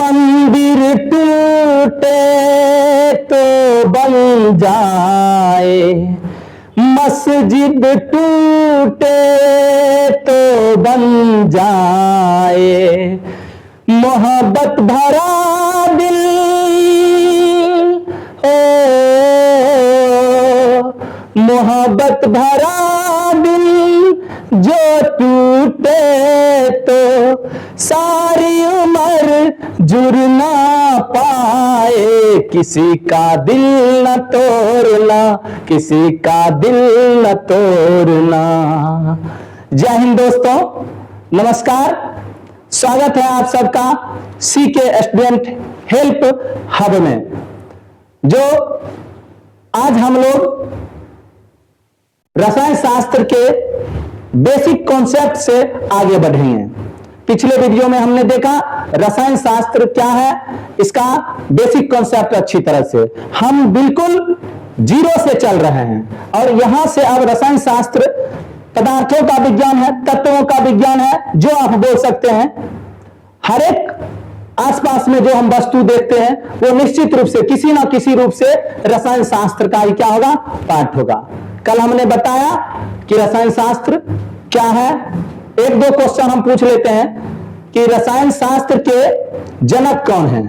मंदिर टूटे तो बन जाए, मस्जिद टूटे तो बन जाए, मोहब्बत भरा दिल हो, मोहब्बत भरा दिल जो टूटे तो सारी उम्र जुड़ ना पाए, किसी का दिल न तोड़ना, किसी का दिल न तोड़ना। जय हिंद दोस्तों, नमस्कार, स्वागत है आप सबका सीके स्टूडेंट हेल्प हब में। जो आज हम लोग रसायन शास्त्र के बेसिक कॉन्सेप्ट से आगे बढ़ेंगे। पिछले वीडियो में हमने देखा रसायन शास्त्र क्या है, इसका बेसिक कॉन्सेप्ट अच्छी तरह से हम बिल्कुल जीरो से चल रहे हैं और यहां से अब रसायन शास्त्र पदार्थों का विज्ञान है, तत्वों का विज्ञान है, जो आप बोल सकते हैं। हर एक आसपास में जो हम वस्तु देखते हैं वो निश्चित रूप से किसी ना किसी रूप से रसायन शास्त्र का ही क्या होगा, पार्ट होगा। कल हमने बताया कि रसायन शास्त्र क्या है। एक दो क्वेश्चन हम पूछ लेते हैं कि रसायन शास्त्र के जनक कौन हैं।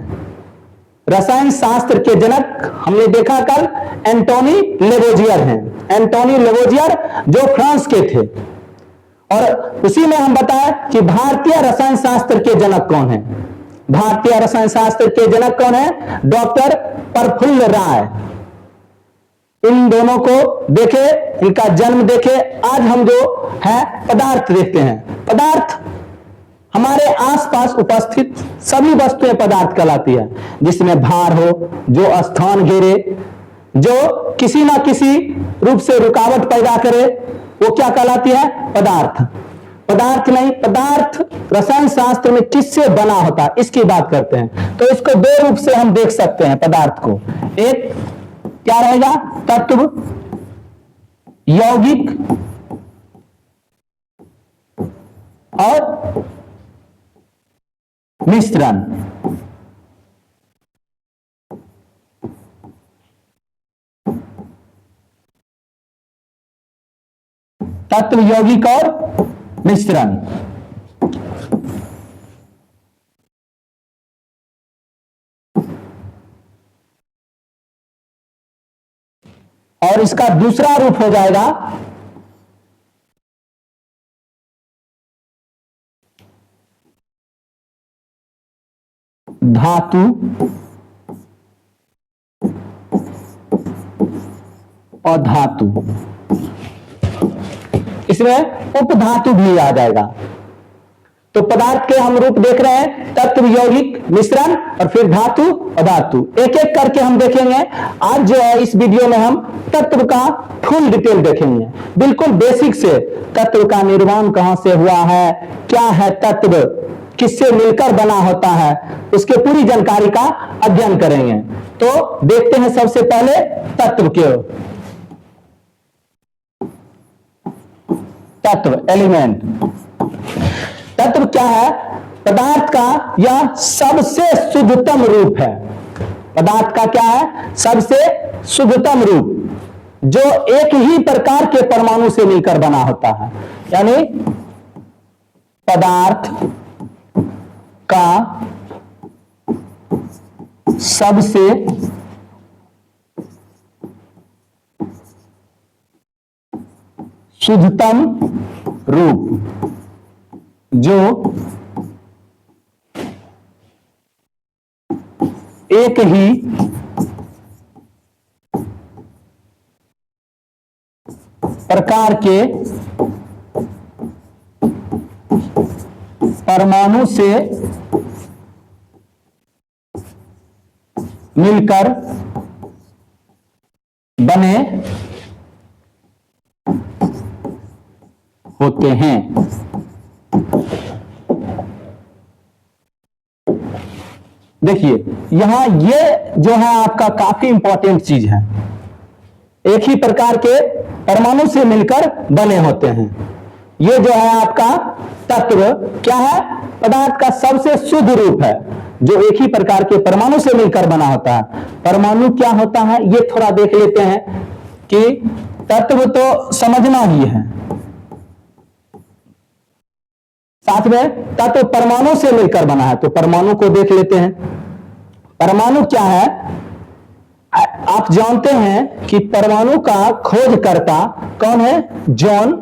रसायन शास्त्र के जनक हमने देखा कल एंटोनी लेवोजियर हैं। एंटोनी लेवोजियर जो फ्रांस के थे, और उसी में हम बताया कि भारतीय रसायन शास्त्र के जनक कौन हैं। भारतीय रसायन शास्त्र के जनक कौन है, डॉक्टर प्रफुल्ल राय। इन दोनों को देखे, इनका जन्म देखे। आज हम जो है पदार्थ देखते हैं। पदार्थ हमारे आसपास उपस्थित सभी वस्तुएं पदार्थ कहलाती है, जिसमें भार हो, जो स्थान घेरे, जो किसी ना किसी रूप से रुकावट पैदा करे, वो क्या कहलाती है, पदार्थ। पदार्थ नहीं, पदार्थ रसायन शास्त्र में किससे बना होता है इसकी बात करते हैं। तो इसको दो रूप से हम देख सकते हैं पदार्थ को। एक क्या रहेगा, तत्व, यौगिक और मिश्रण। तत्व, यौगिक और मिश्रण। और इसका दूसरा रूप हो जाएगा धातु और धातु। इसमें उपधातु भी आ जाएगा। तो पदार्थ के हम रूप देख रहे हैं, तत्व, यौगिक, मिश्रण और फिर धातु और धातु। एक एक करके हम देखेंगे। आज जो है इस वीडियो में हम तत्व का फुल डिटेल देखेंगे, बिल्कुल बेसिक से। तत्व का निर्माण कहां से हुआ है, क्या है तत्व, किससे मिलकर बना होता है, उसके पूरी जानकारी का अध्ययन करेंगे। तो देखते हैं सबसे पहले तत्व के। तत्व, एलिमेंट। तत्व क्या है, पदार्थ का यह सबसे शुद्धतम रूप है। पदार्थ का क्या है, सबसे शुद्धतम रूप, जो एक ही प्रकार के परमाणु से मिलकर बना होता है। यानी पदार्थ का सबसे शुद्धतम रूप, जो एक ही प्रकार के परमाणु से मिलकर बने होते हैं। देखिए यहां ये जो है आपका काफी इंपॉर्टेंट चीज है। एक ही प्रकार के परमाणु से मिलकर बने होते हैं। ये जो है आपका तत्व क्या है, पदार्थ का सबसे शुद्ध रूप है। जो एक ही प्रकार के परमाणु से मिलकर बना होता है। परमाणु क्या होता है ये थोड़ा देख लेते हैं कि तत्व तो समझना ही है, साथ में तत्व परमाणु से मिलकर बना है, तो परमाणु को देख लेते हैं। परमाणु क्या है? आप जानते हैं कि परमाणु का खोजकर्ता कौन है? John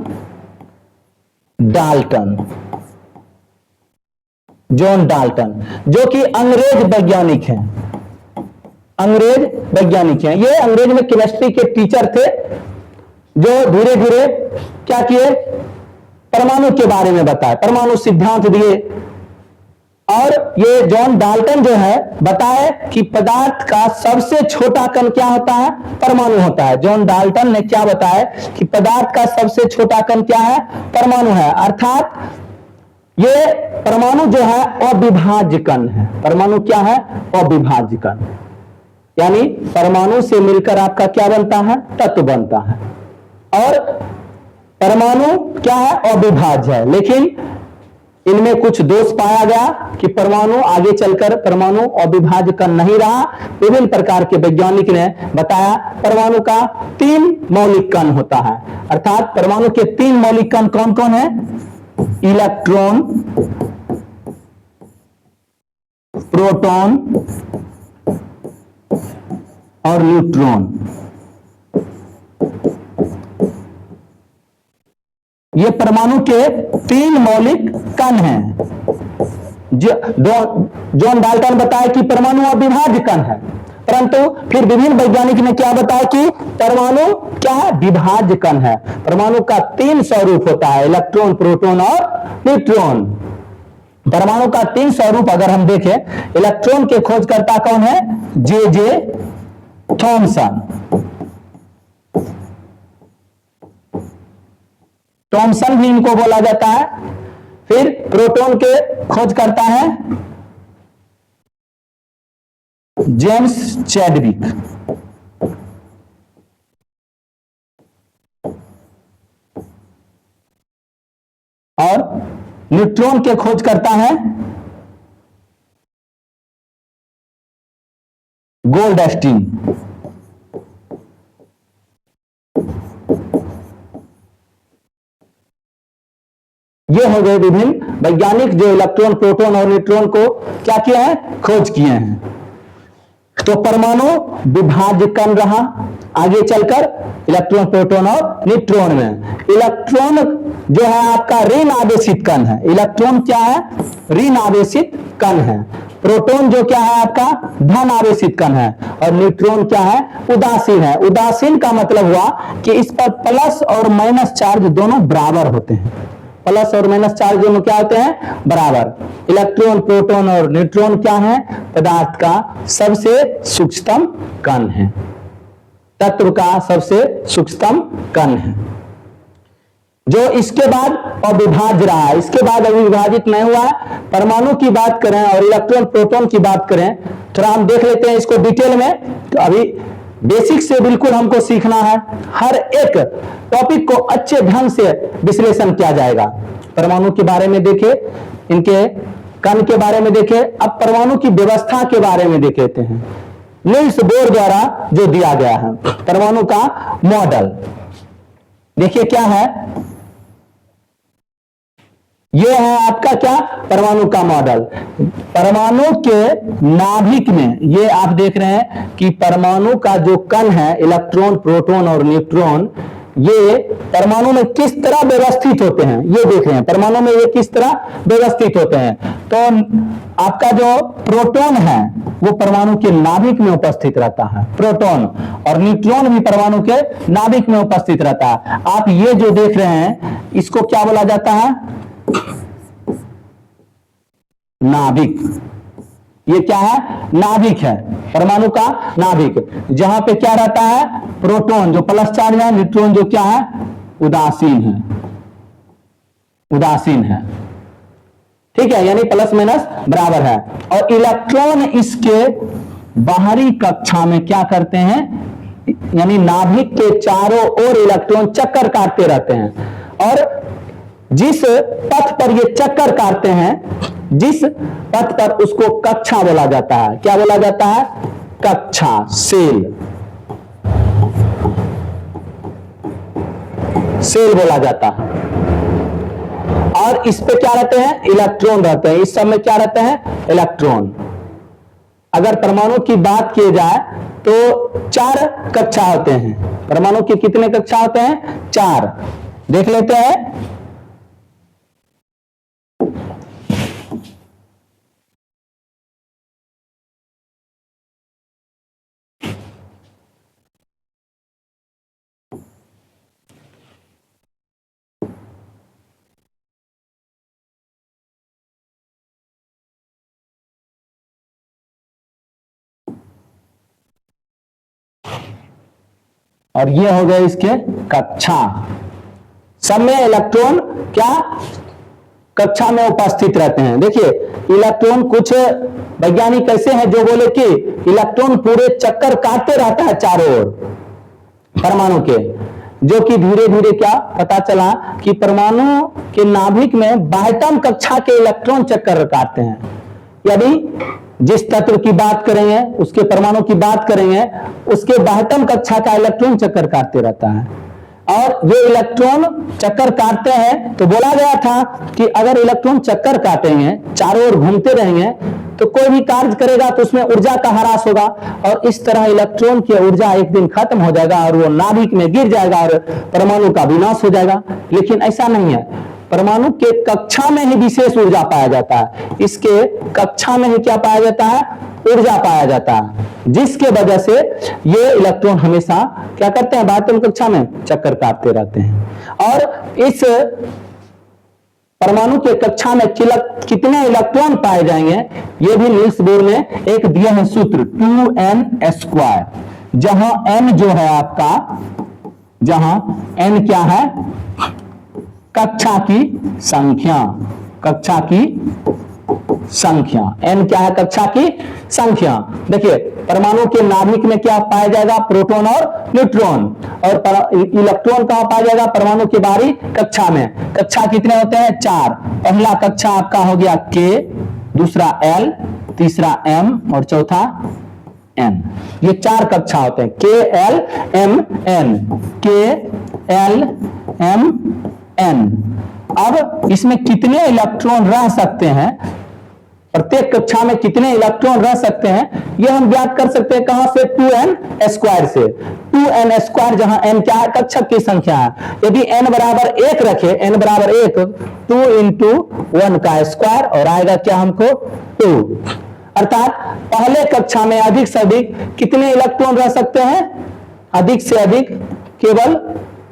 Dalton. जॉन डाल्टन जो कि अंग्रेज वैज्ञानिक हैं, अंग्रेज वैज्ञानिक हैं। ये अंग्रेज में केमिस्ट्री के टीचर थे जो धीरे धीरे क्या किए? परमाणु के बारे में बताए, परमाणु सिद्धांत दिए। और ये जॉन डाल्टन जो है बताए कि पदार्थ का सबसे छोटा कण क्या होता है? परमाणु होता है। जॉन डाल्टन ने क्या बताया कि पदार्थ का सबसे छोटा कण क्या है? परमाणु है। अर्थात ये परमाणु जो है अविभाज्य कण है। परमाणु क्या है? अविभाज्य कण। यानी परमाणु से मिलकर आपका क्या बनता है? तत्व बनता है। और परमाणु क्या है? अविभाज्य है। लेकिन इनमें कुछ दोष पाया गया कि परमाणु आगे चलकर परमाणु अविभाज्य कण नहीं रहा। विभिन्न प्रकार के वैज्ञानिक ने बताया परमाणु का 3 मौलिक कण होता है। अर्थात परमाणु के 3 मौलिक कण कौन कौन है? इलेक्ट्रॉन, प्रोटॉन और न्यूट्रॉन। ये परमाणु के 3 मौलिक कण हैं। जॉन डाल्टन बताया कि परमाणु अविभाज्य कण है, परंतु फिर विभिन्न वैज्ञानिक ने क्या बताया कि परमाणु क्या है? विभाज्य कण है। परमाणु का 3 स्वरूप होता है, इलेक्ट्रॉन, प्रोटॉन और न्यूट्रॉन। परमाणु का 3 स्वरूप अगर हम देखें, इलेक्ट्रॉन के खोजकर्ता कौन है? J Thomson. थॉमसन भी इनको बोला जाता है। फिर प्रोटॉन के खोज करता है जेम्स चैडविक। और न्यूट्रॉन के खोज करता है गोल्डस्टीन। ये हो गए विभिन्न वैज्ञानिक जो इलेक्ट्रॉन, प्रोटॉन और न्यूट्रॉन को क्या किए हैं? खोज किए हैं। तो परमाणु विभाज्य कण रहा आगे चलकर इलेक्ट्रॉन, प्रोटॉन और न्यूट्रॉन में। इलेक्ट्रॉन जो है आपका ऋण आवेशित कण है। इलेक्ट्रॉन क्या है? ऋण आवेशित कण है। प्रोटॉन जो क्या है आपका? धन आवेशित कण है। और न्यूट्रॉन क्या है? उदासीन है। उदासीन का मतलब हुआ कि इस पर प्लस और माइनस चार्ज दोनों बराबर होते हैं। प्लस और माइनस चार्ज दोनों क्या होते हैं? बराबर। इलेक्ट्रॉन, प्रोटॉन और न्यूट्रॉन क्या है? पदार्थ का सबसे सूक्ष्मतम कण है, तत्व का सबसे सूक्ष्मतम कण है, जो इसके बाद अविभाज्य रहा। इसके बाद अविभाजित नहीं हुआ। परमाणु की बात करें और इलेक्ट्रॉन, प्रोटॉन की बात करें, थोड़ा हम देख लेते हैं इसको डिटेल में। तो अभी बेसिक से बिल्कुल हमको सीखना है। हर एक टॉपिक को अच्छे ढंग से विश्लेषण किया जाएगा। परमाणु के बारे में देखें, इनके कण के बारे में देखें। अब परमाणु की व्यवस्था के बारे में देख लेते हैं। नील्स बोर द्वारा जो दिया गया है परमाणु का मॉडल, देखिए क्या है? यह है आपका क्या? परमाणु का मॉडल। परमाणु के नाभिक में ये आप देख रहे हैं कि परमाणु का जो कण है, इलेक्ट्रॉन, प्रोटॉन और न्यूट्रॉन, ये परमाणु में किस तरह व्यवस्थित होते हैं ये देख रहे हैं। परमाणु में ये किस तरह व्यवस्थित होते हैं। तो आपका जो प्रोटॉन है वो परमाणु के नाभिक में उपस्थित रहता है, प्रोटॉन, और न्यूट्रॉन भी परमाणु के नाभिक में उपस्थित रहता है। आप ये जो देख रहे हैं इसको क्या बोला जाता है? नाभिक। ये क्या है? नाभिक है, परमाणु का नाभिक, जहां पे क्या रहता है? प्रोटॉन जो प्लस चार्ज है, न्यूट्रॉन जो क्या है? उदासीन है, उदासीन है। ठीक है, यानी प्लस माइनस बराबर है। और इलेक्ट्रॉन इसके बाहरी कक्षा में क्या करते हैं? यानी नाभिक के चारों ओर इलेक्ट्रॉन चक्कर काटते रहते हैं, और जिस पथ पर ये चक्कर काटते हैं जिस पथ पर उसको कक्षा बोला जाता है। क्या बोला जाता है? कक्षा, सेल, सेल बोला जाता है। और इस पे क्या रहते हैं? इलेक्ट्रॉन रहते हैं। इस सब में क्या रहते हैं? इलेक्ट्रॉन। अगर परमाणु की बात की जाए तो 4 कक्षा होते हैं। परमाणु के कितने कक्षा होते हैं? 4। देख लेते हैं। और ये हो गए इसके कक्षा। सब में इलेक्ट्रॉन क्या कक्षा में उपस्थित रहते हैं। देखिए इलेक्ट्रॉन, कुछ वैज्ञानिक ऐसे हैं जो बोले कि इलेक्ट्रॉन पूरे चक्कर काटते रहता है चारों ओर परमाणु के, जो कि धीरे धीरे क्या पता चला कि परमाणु के नाभिक में बाह्यतम कक्षा के इलेक्ट्रॉन चक्कर काटते हैं। यदि जिस तत्व की बात करेंगे, उसके परमाणु की बात करेंगे, उसके बाह्यतम कक्षा का इलेक्ट्रॉन चक्कर काटते रहता है। और ये इलेक्ट्रॉन चक्कर काटते हैं तो बोला गया था कि अगर इलेक्ट्रॉन चक्कर काटेंगे, चारों ओर घूमते रहेंगे, तो कोई भी कार्य करेगा तो उसमें ऊर्जा का ह्रास होगा और इस तरह इलेक्ट्रॉन की ऊर्जा एक दिन खत्म हो जाएगा और वो नाभिक में गिर जाएगा और परमाणु का विनाश हो जाएगा। लेकिन ऐसा नहीं है। परमाणु के कक्षा में ही विशेष ऊर्जा पाया जाता है। इसके कक्षा में ही क्या पाया जाता है? ऊर्जा पाया जाता है, जिसके वजह से ये इलेक्ट्रॉन हमेशा क्या करते हैं? बाह्यतम कक्षा में चक्कर काटते रहते हैं। और इस परमाणु के कक्षा में कितने इलेक्ट्रॉन पाए जाएंगे, ये भी नील्स बोर ने एक दिया है सूत्र 2n², जहां n जो है आपका, जहां n क्या है? कक्षा की संख्या, कक्षा की संख्या। n क्या है? कक्षा की संख्या। देखिए परमाणु के नाभिक में क्या पाया जाएगा? प्रोटॉन और न्यूट्रॉन। और इलेक्ट्रॉन कहां पाया जाएगा? परमाणु के बाहरी कक्षा में। कक्षा कितने होते हैं? 4। पहला कक्षा आपका हो गया k, दूसरा l, तीसरा m और चौथा n। ये 4 कक्षा होते हैं, k l m n, k l m n। अब इसमें कितने इलेक्ट्रॉन रह सकते हैं? प्रत्येक कक्षा में कितने इलेक्ट्रॉन रह सकते हैं, यह हम ज्ञात कर सकते हैं। कहां से? 2n² से। 2n², जहां n क्या है? कक्षक की संख्या है। यदि n बराबर 1 रखे, n बराबर 1, 2 × 1 का स्क्वायर और आएगा क्या हमको? 2। अर्थात पहले कक्षा में अधिक से अधिक कितने इलेक्ट्रॉन रह सकते हैं? अधिक से अधिक केवल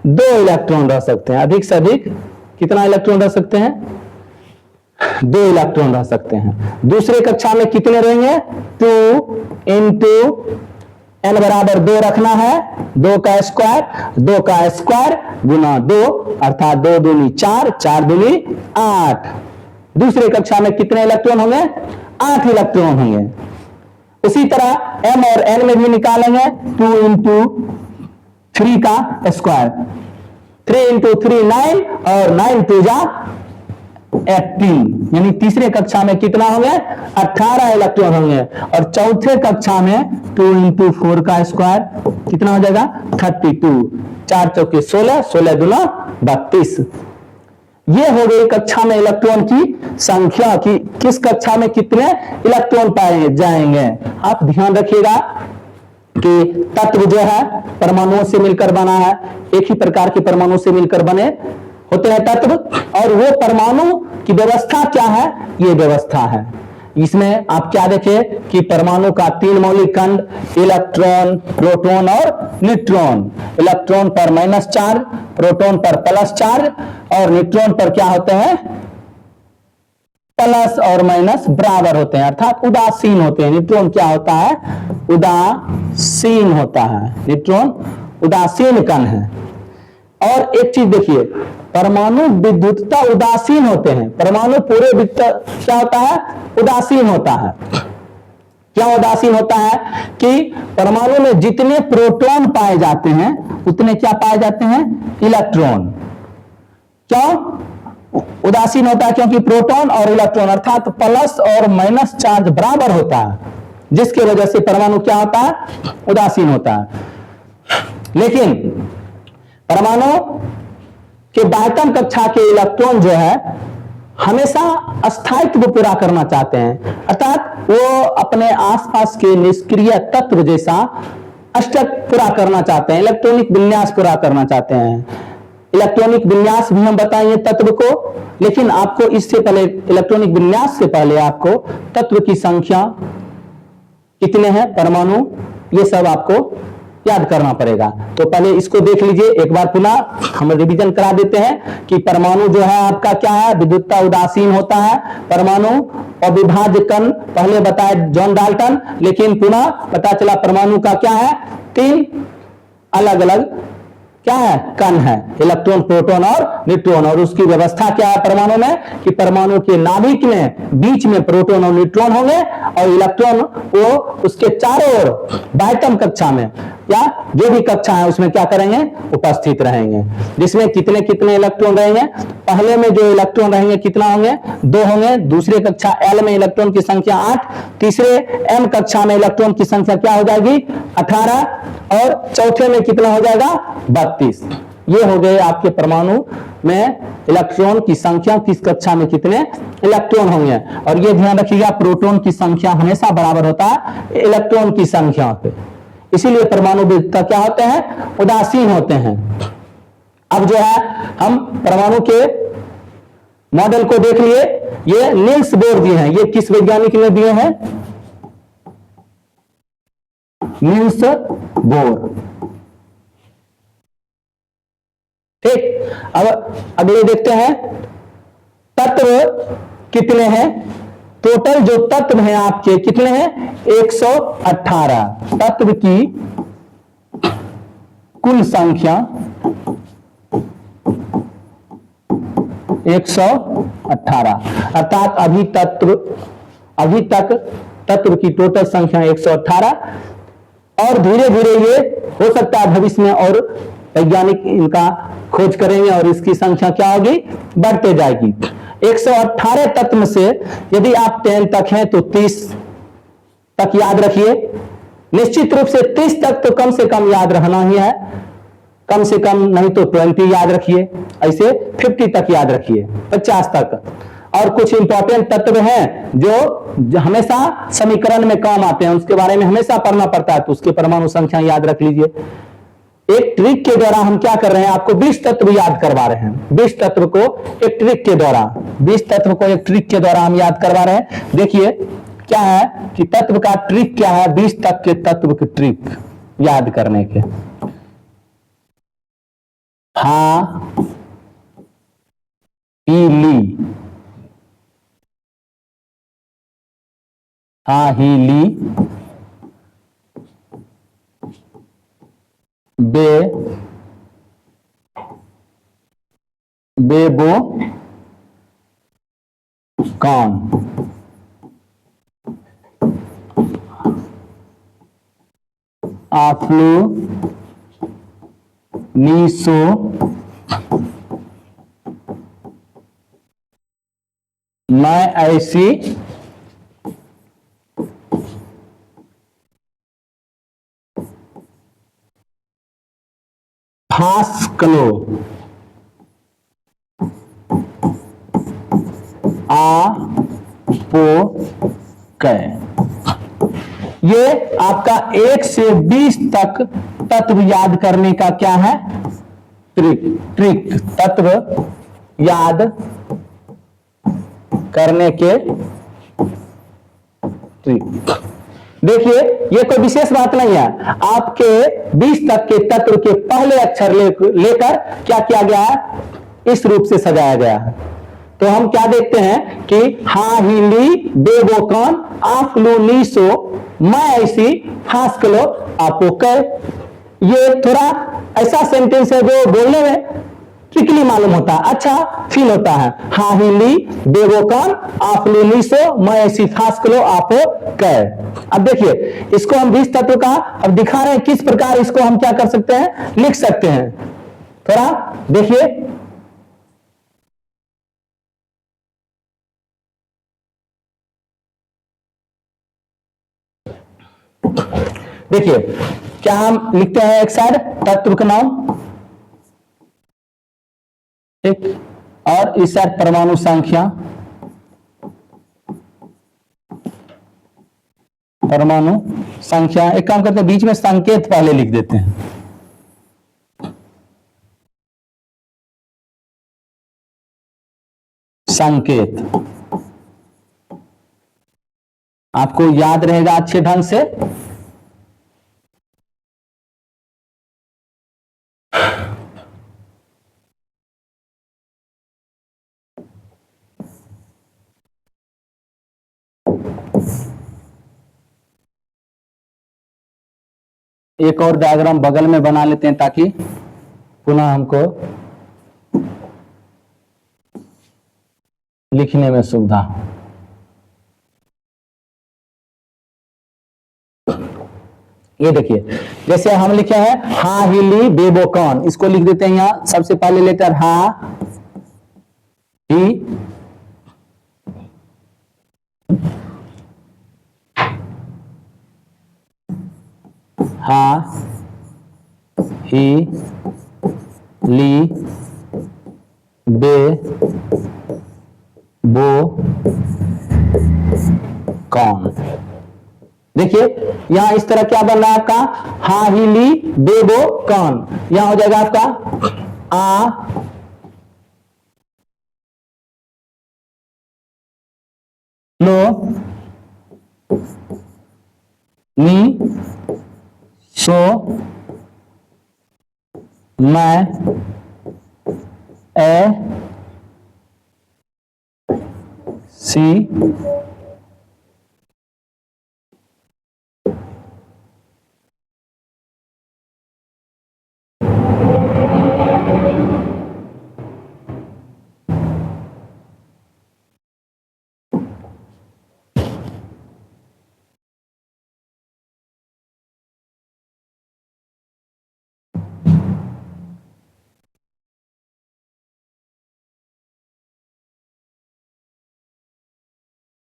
2 इलेक्ट्रॉन रह सकते हैं। अधिक से अधिक कितना इलेक्ट्रॉन रह सकते हैं? 2 इलेक्ट्रॉन रह सकते हैं। दूसरे कक्षा में कितने रहेंगे? 2 × n बराबर 2 रखना है, 2 का स्क्वायर गुना 2, अर्थात 2 दूनी 4, 4 दूनी 8। दूसरे कक्षा में कितने इलेक्ट्रॉन होंगे? 8 इलेक्ट्रॉन होंगे। उसी तरह m और n में भी निकालेंगे। 2 × 3 का स्क्वायर, 3 × 3 9 और 9 × 2 18, यानी तीसरे कक्षा में कितना होंगे? 18 इलेक्ट्रॉन होंगे। और चौथे कक्षा में 2 × 4 का स्क्वायर कितना हो जाएगा? 32, 4 चौके 16, 16 दूना 32। ये हो गई कक्षा में इलेक्ट्रॉन की संख्या की किस कक्षा में कितने इलेक्ट्रॉन पाए जाएंगे। आप ध्यान रखिएगा कि तत्व जो है परमाणुओं से मिलकर बना है। एक ही प्रकार के परमाणु से मिलकर बने होते हैं तत्व, और वो परमाणु की व्यवस्था क्या है? ये व्यवस्था है। इसमें आप क्या देखें कि परमाणु का 3 मौलिक खंड, इलेक्ट्रॉन, प्रोटॉन और न्यूट्रॉन। इलेक्ट्रॉन पर माइनस चार्ज, प्रोटॉन पर प्लस चार्ज और न्यूट्रॉन पर क्या होते हैं? प्लस और माइनस बराबर होते हैं, अर्थात उदासीन होते हैं। न्यूट्रॉन क्या होता है? उदासीन होता है। न्यूट्रॉन उदासीन कण है। और एक चीज देखिए, परमाणु विद्युतता उदासीन होते हैं। परमाणु पूरे क्या होता है? उदासीन होता है। क्या उदासीन होता है? कि परमाणु में जितने प्रोटॉन पाए जाते हैं उतने क्या पाए जाते हैं? इलेक्ट्रॉन। क्यों? उदासीन होता है क्योंकि प्रोटॉन और इलेक्ट्रॉन अर्थात प्लस और माइनस चार्ज बराबर होता है, जिसकी वजह से परमाणु क्या होता है, उदासीन होता है। लेकिन परमाणु के बाह्यतम कक्षा के इलेक्ट्रॉन जो है हमेशा अस्थायित्व पूरा करना चाहते हैं, अर्थात वो अपने आसपास के निष्क्रिय तत्व जैसा अष्टक पूरा करना चाहते हैं, इलेक्ट्रॉनिक विन्यास पूरा करना चाहते हैं। इलेक्ट्रॉनिक विन्यास भी हम बताएंगे तत्व को, लेकिन आपको इससे पहले, इलेक्ट्रॉनिक विन्यास से पहले आपको तत्व की संख्या कितने हैं, परमाणु, ये सब आपको याद करना पड़ेगा। तो पहले इसको देख लीजिए एक बार, पुनः हम रिवीजन करा देते हैं कि परमाणु जो है आपका क्या है, विद्युतता उदासीन होता है। परमाणु अविभाज्य कण पहले बताए जॉन डाल्टन, लेकिन पुनः पता चला परमाणु का क्या है, 3 अलग अलग क्या है, कण है, इलेक्ट्रॉन, प्रोटॉन और न्यूट्रॉन। और उसकी व्यवस्था क्या है परमाणु में कि परमाणु के नाभिक में बीच में प्रोटॉन और न्यूट्रॉन होंगे और इलेक्ट्रॉन वो उसके चारों ओर बाह्यतम कक्षा में या जो भी कक्षा है उसमें क्या करेंगे, उपस्थित रहेंगे, जिसमें कितने कितने इलेक्ट्रॉन रहेंगे। पहले में जो इलेक्ट्रॉन रहेंगे कितना होंगे, 2 होंगे। दूसरे कक्षा एल में इलेक्ट्रॉन की संख्या 8, तीसरे एम कक्षा में इलेक्ट्रॉन की संख्या क्या हो जाएगी, 18, और चौथे में कितना हो जाएगा, 32। ये हो गए आपके परमाणु में इलेक्ट्रॉन की संख्या, किस कक्षा में कितने इलेक्ट्रॉन होंगे। और ये ध्यान रखिएगा, प्रोटॉन की संख्या हमेशा बराबर होता है इलेक्ट्रॉन की संख्या पे, इसीलिए परमाणु विद्युतता क्या होते हैं, उदासीन होते हैं। अब जो है हम परमाणु के मॉडल को देख लिए, ये नील्स बोर दिए हैं, ये किस वैज्ञानिक ने दिए हैं, नील्स बोर। ठीक, अब अगले देखते हैं तत्व कितने हैं। टोटल जो तत्व हैं आपके कितने हैं, 118 तत्व की कुल संख्या 118, अर्थात अभी तक तत्व की टोटल संख्या 118, और धीरे धीरे ये हो सकता है भविष्य में और वैज्ञानिक इनका खोज करेंगे और इसकी संख्या क्या होगी, बढ़ते जाएगी। 118 तत्व से यदि आप 10 तक हैं तो 30 तक याद रखिए। निश्चित रूप से 30 तक तो कम से कम याद रहना ही है, कम से कम नहीं तो 20 याद रखिए, ऐसे 50 तक याद रखिए, 50 तक। और कुछ इंपॉर्टेंट तत्व हैं जो हमेशा समीकरण में काम आते हैं, उसके बारे में हमेशा पढ़ना पड़ता है, तो उसके परमाणु संख्या याद रख लीजिए। एक ट्रिक के द्वारा हम क्या कर रहे हैं, आपको 20 तत्व याद करवा रहे हैं। 20 तत्व को एक ट्रिक के द्वारा, 20 तत्व को एक ट्रिक के द्वारा हम याद करवा रहे हैं। देखिए क्या है कि तत्व का ट्रिक क्या है, 20 तक के तत्व की ट्रिक याद करने के। हाँ ली, हाँ ही ली, बेबो कौन, आफ्लू नीसो मैं ऐसी फास्कलो आपो कै। ये आपका 1 से 20 तक तत्व याद करने का क्या है, ट्रिक तत्व याद करने के ट्रिक। देखिए ये कोई विशेष बात नहीं है, आपके 20 तक के तत्व के पहले अक्षर लेकर क्या किया गया है, इस रूप से सजाया गया है। तो हम क्या देखते हैं कि हाँ ही ली बेबो कौन आफ्लू नीसो मैं ऐसी फास्कलो आपो कै। ये थोड़ा ऐसा सेंटेंस है जो बोलने में ट्रिकली मालूम होता है, अच्छा फील होता है। हाँ ही ली बेबो कौन आफ्लू नीसो मैं ऐसी फास्कलो आपो कै। अब देखिए इसको हम 20 तत्व का अब दिखा रहे हैं किस प्रकार इसको हम क्या कर सकते हैं, लिख सकते हैं। थोड़ा देखिए देखिए क्या हम लिखते हैं, एक साइड तत्व का नाम, ठीक, और इस साइड परमाणु संख्या, परमाणु संख्या। एक काम करते हैं, बीच में संकेत पहले लिख देते हैं। संकेत आपको याद रहेगा अच्छे ढंग से। एक और डायग्राम बगल में बना लेते हैं ताकि पुनः हमको लिखने में सुविधा हो। ये देखिए, जैसे हम लिखे हैं हा हिली बेबोकॉन, इसको लिख देते हैं यहां सबसे पहले लेटर हा ही, हा ही ली बे बो कौन। देखिए यहां इस तरह क्या बन रहा है आपका, हा ही ली बे बो कौन। यहां हो जाएगा आपका आ लो नी सो मैं ए सी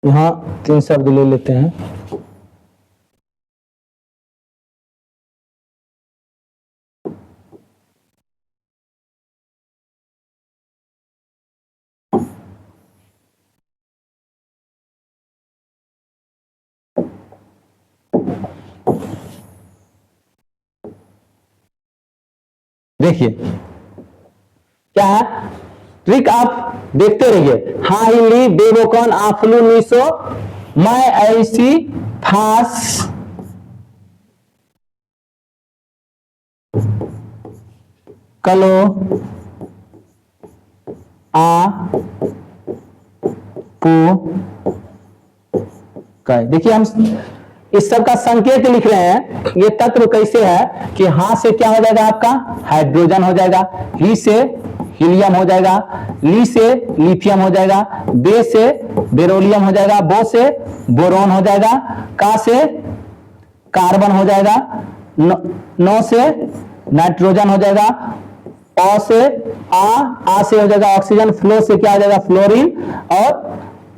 यहां 3 शब्द ले लेते हैं। देखिए क्या है ट्रिक, आप देखते रहिए। हा हिली बेबोकॉन आफलू नीसो मैं ऐसी फास कलो आ पू कै। देखिए हम इस सब का संकेत लिख रहे हैं। ये तत्व कैसे है कि हा से क्या हो जाएगा आपका हाइड्रोजन हो जाएगा, ही से हीलियम हो जाएगा, ली से लिथियम हो जाएगा, बे से बेरोलियम हो जाएगा, बो से बोरोन हो जाएगा, का से कार्बन हो जाएगा, नो से नाइट्रोजन हो जाएगा, ओ से आ से हो जाएगा ऑक्सीजन, फ्लो से क्या हो जाएगा फ्लोरीन, और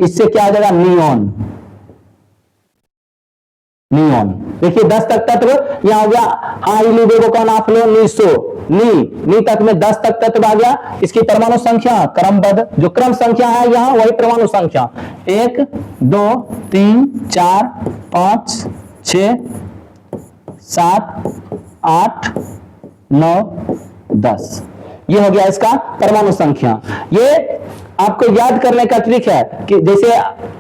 इससे क्या हो जाएगा नियोन। नियोन देखिए 10 तक तत्व यहां हो गया। हाइली बेबोकॉन आफलो नीसो नी तक में 10 तक तत्व आ गया। इसकी परमाणु संख्या क्रमबद्ध, जो क्रम संख्या है यहां वही परमाणु संख्या 1 2 3 4 5 6 7 8 9 10, ये हो गया इसका परमाणु संख्या। ये आपको याद करने का ट्रिक है कि जैसे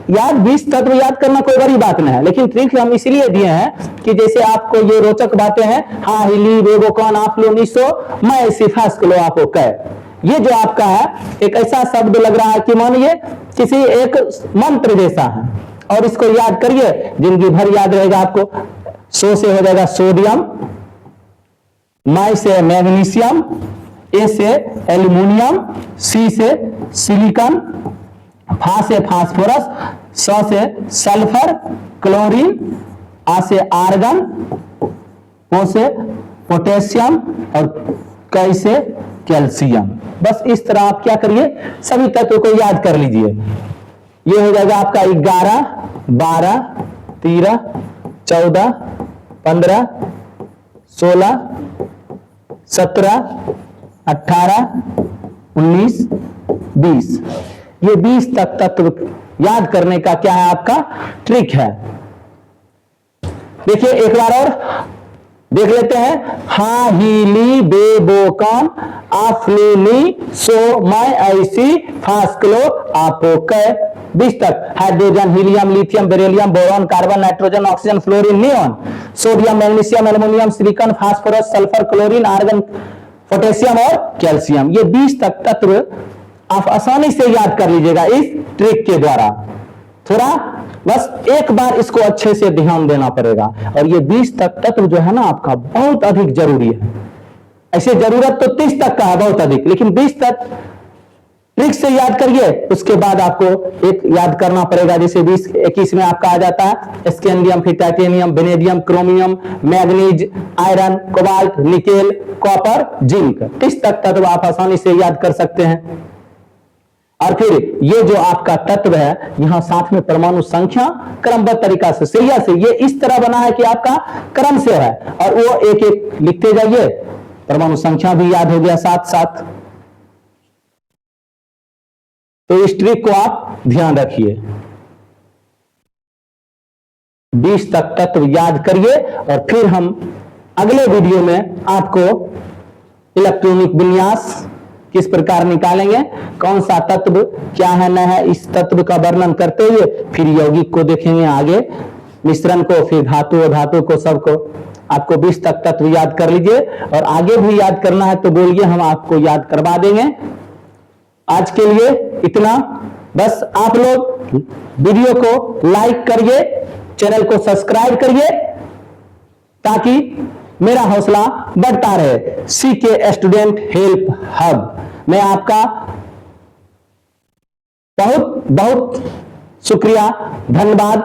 याद 20 तत्व याद करना कोई बड़ी बात नहीं है, लेकिन ट्रिक हम इसलिए दिए हैं कि जैसे आपको ये रोचक बातें हैं, हा हिली बेबोकॉन आफलो नीसो मैं सिफास कलो आपो कै, ये जो आपका है एक ऐसा शब्द लग रहा है कि मानिए किसी एक मंत्र जैसा है, और इसको याद करिए जिंदगी भर याद रहेगा आपको। सो से हो जाएगा सोडियम, मैं से मैग्नीशियम, ए से एल्युमिनियम, सी से सिलिकॉन, फा से फास्फोरस, स से सल्फर, क्लोरीन, आ से आर्गन, ओ से पोटेशियम, और कै से कैल्शियम। बस इस तरह आप क्या करिए सभी तत्वों को याद कर लीजिए। ये हो जाएगा आपका 11 12 13 14 15, 16, 17, 18, 19, 20। ये 20 तक तत्व याद करने का क्या है आपका ट्रिक है। देखिए एक बार और देख लेते हैं। हा ही ली बे बो कौन आफली सो मैं ऐसी फास्कलो आपो कै 20 तक। Hydrogen, helium, lithium, beryllium, boron, carbon, nitrogen, oxygen, fluorine, neon, sodium, magnesium, aluminium, silicon, phosphorus, sulphur, chlorine, argon, potassium और कैल्शियम। ये 20 तक तत्व आप आसानी से याद कर लीजिएगा इस ट्रिक के द्वारा। थोड़ा बस एक बार इसको अच्छे से ध्यान देना पड़ेगा। और ये 20 तक तत्व जो है ना आपका बहुत अधिक जरूरी है। ऐसे जरूरत तो 30 तक का है बहुत अधिक, लेकिन 20 तक ट्रिक से याद करिए। उसके बाद आपको एक याद करना पड़ेगा, जैसे 20-21 में आपका आ जाता है स्कैंडियम, फिर titanium, vanadium, chromium, manganese, iron, cobalt, nickel, copper, zinc. 30 तक तत्व आप आसानी से याद कर सकते हैं। और फिर ये जो आपका तत्व है यहां साथ में परमाणु संख्या क्रमबद्ध तरीका से सीरिया से ये इस तरह बना है कि आपका क्रम से है, और वो एक एक लिखते जाइए। परमाणु संख्या भी याद हो गया साथ साथ। तो इस ट्रिक को आप ध्यान रखिए। 20 तक तत्व याद करिए और फिर हम अगले वीडियो में आपको इलेक्ट्रॉनिक विन्यास किस प्रकार निकालेंगे, कौन सा तत्व क्या है न है, इस तत्व का वर्णन करते हुए फिर यौगिक को देखेंगे, आगे मिश्रण को, फिर धातु और धातु को, सबको। आपको 20 तक तत्व याद कर लीजिए और आगे भी याद करना है तो बोलिए, हम आपको याद करवा देंगे। आज के लिए इतना। बस आप लोग वीडियो को लाइक करिए, चैनल को सब्सक्राइब करिए ताकि मेरा हौसला बढ़ता रहे। सीके स्टूडेंट हेल्प हब मैं आपका बहुत बहुत शुक्रिया, धन्यवाद।